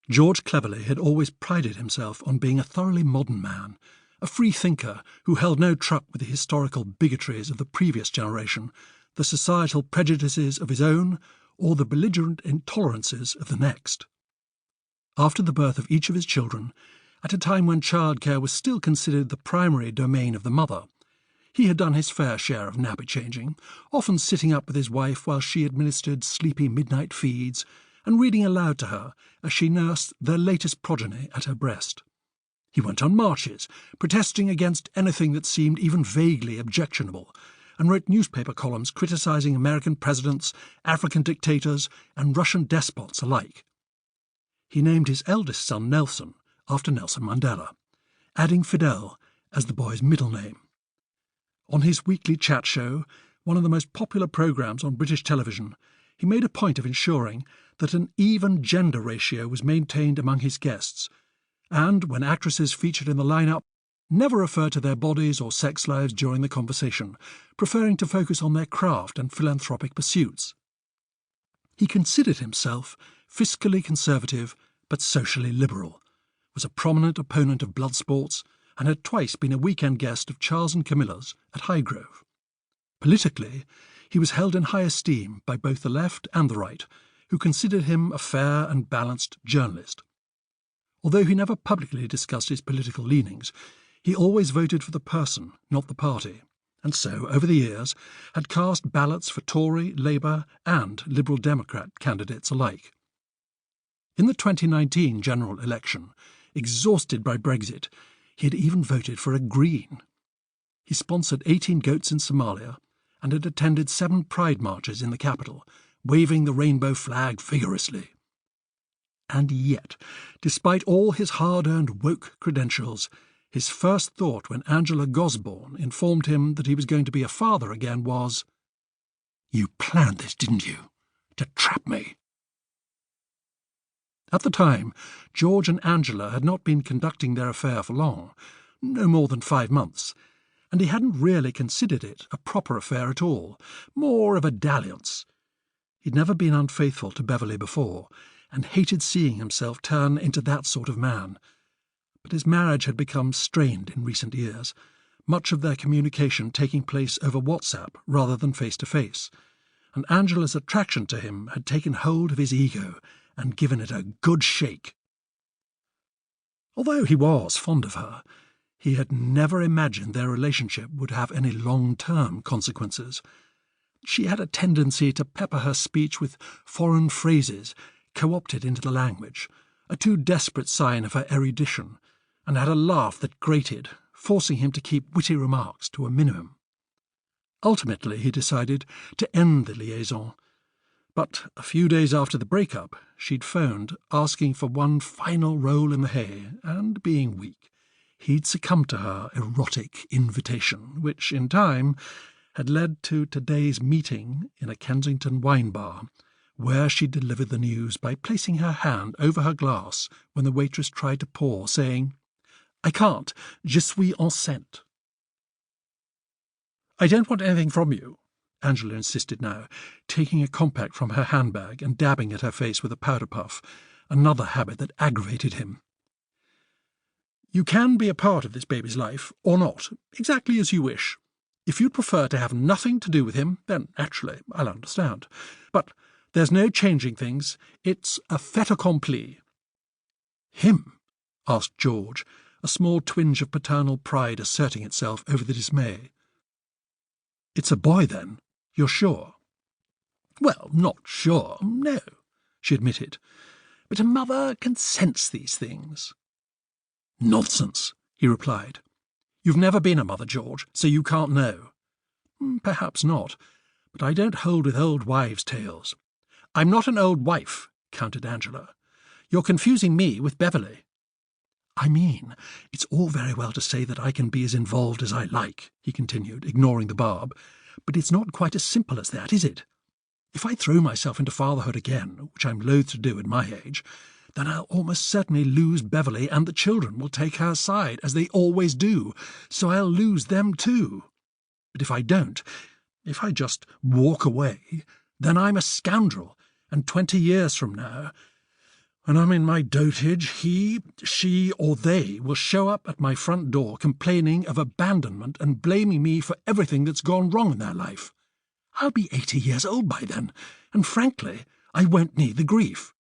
George Cleverley had always prided himself on being a thoroughly modern man, a free thinker who held no truck with the historical bigotries of the previous generation, the societal prejudices of his own, or the belligerent intolerances of the next. After the birth of each of his children, at a time when childcare was still considered the primary domain of the mother, he had done his fair share of nappy-changing, often sitting up with his wife while she administered sleepy midnight feeds, and reading aloud to her as she nursed their latest progeny at her breast. He went on marches, protesting against anything that seemed even vaguely objectionable, and wrote newspaper columns criticising American presidents, African dictators, and Russian despots alike. He named his eldest son Nelson after Nelson Mandela, adding Fidel as the boy's middle name. On his weekly chat show, one of the most popular programmes on British television, he made a point of ensuring that an even gender ratio was maintained among his guests, and, when actresses featured in the lineup, never referred to their bodies or sex lives during the conversation, preferring to focus on their craft and philanthropic pursuits. He considered himself fiscally conservative but socially liberal, was a prominent opponent of blood sports, and had twice been a weekend guest of Charles and Camilla's at Highgrove. Politically, he was held in high esteem by both the left and the right, who considered him a fair and balanced journalist. Although he never publicly discussed his political leanings, he always voted for the person, not the party, and so, over the years, had cast ballots for Tory, Labour and Liberal Democrat candidates alike. In the 2019 general election, exhausted by Brexit, he had even voted for a Green. He sponsored 18 goats in Somalia and had attended 7 pride marches in the capital, waving the rainbow flag vigorously. And yet, despite all his hard-earned woke credentials, his first thought when Angela Gosborne informed him that he was going to be a father again was, "You planned this, didn't you? To trap me." At the time, George and Angela had not been conducting their affair for long, no more than 5 months, and he hadn't really considered it a proper affair at all, more of a dalliance. He'd never been unfaithful to Beverley before, and hated seeing himself turn into that sort of man. But his marriage had become strained in recent years, much of their communication taking place over WhatsApp rather than face-to-face, and Angela's attraction to him had taken hold of his ego and given it a good shake. Although he was fond of her, he had never imagined their relationship would have any long-term consequences. She had a tendency to pepper her speech with foreign phrases co-opted into the language, a too desperate sign of her erudition, and had a laugh that grated, forcing him to keep witty remarks to a minimum. Ultimately, he decided to end the liaison, but a few days after the breakup, she'd phoned asking for one final roll in the hay, and being weak, he'd succumbed to her erotic invitation, which, in time, had led to today's meeting in a Kensington wine bar, where she delivered the news by placing her hand over her glass when the waitress tried to pour, saying, "I can't, je suis enceinte." "I don't want anything from you," Angela insisted now, taking a compact from her handbag and dabbing at her face with a powder puff, another habit that aggravated him. "You can be a part of this baby's life, or not, exactly as you wish. If you'd prefer to have nothing to do with him, then naturally I'll understand. But there's no changing things. It's a fait accompli." "Him?" asked George, a small twinge of paternal pride asserting itself over the dismay. "It's a boy, then? You're sure?" "Well, not sure, no," she admitted. "But a mother can sense these things." "Nonsense," he replied. "You've never been a mother, George, so you can't know." "Perhaps not, but I don't hold with old wives' tales." "I'm not an old wife," countered Angela. "You're confusing me with Beverley." "I mean, it's all very well to say that I can be as involved as I like," he continued, ignoring the barb, "but it's not quite as simple as that, is it? If I throw myself into fatherhood again, which I'm loath to do at my age, then I'll almost certainly lose Beverley, and the children will take her side, as they always do, so I'll lose them too. But if I don't, if I just walk away, then I'm a scoundrel, and 20 years from now, When I'm in my dotage, he, she, or they will show up at my front door complaining of abandonment and blaming me for everything that's gone wrong in their life. I'll be 80 years old by then, and frankly, I won't need the grief.